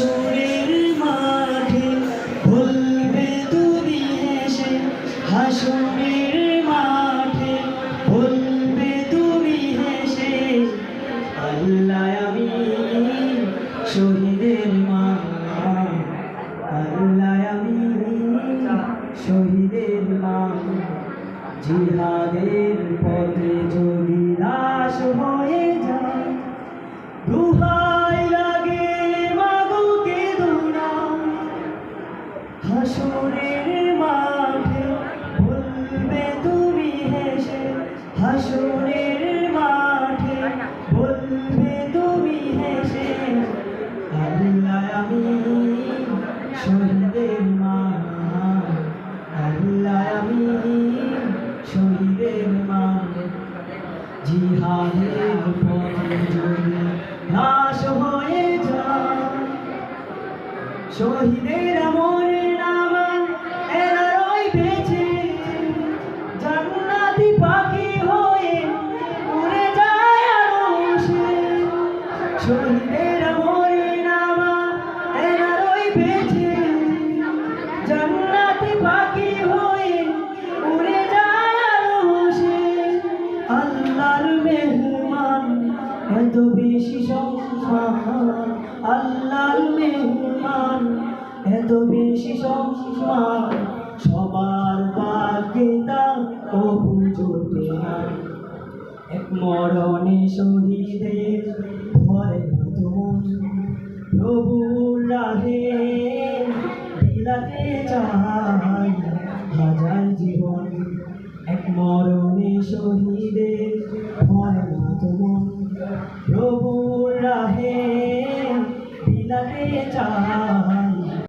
হাসরের মাঠে বলবে তুমি হেসে, হাসরের মাঠে বলবে তুমি হেসে, আল্লাহ আমি শহীদের মা, আল্লাহ আমি শহীদের মা। জিহাদের পথে যদি লাশ হয়ে যায়, দুহাই লাগে মাগো কেঁদো না। হাসরের মাঠে বলবে তুমি হেসে, হাসরের মাঠে বলবে তুমি হেসে, আল্লাহ আমি শহীদের মা, আল্লাহ আমি শহীদের মা। জিহাদের পথে যদি লাশ হয়ে যায়, শহীদের মরে নামা এনারই বেঁচে, জান্নাতি পাখি হয়ে উড়ে যায় আরশে। শহীদের মরে নামা এনারই বেঁচে, জান্নাতি পাখি হয়ে উড়ে যায় আরশে। আল্লাহর মেহমান এত বেশি সম্মান, আল্লাহর মেহমান এত বেশি সম্মান, সবার ভাগ্যে তা কবু জোটে না। এক মরণে শহীদের ভরে মন, প্রভুর রাহে বিলাতে চাই হাজার জীবন। এক মরণে শহীদের ভরে মন, প্রভুর রাহে বিলাতে চাই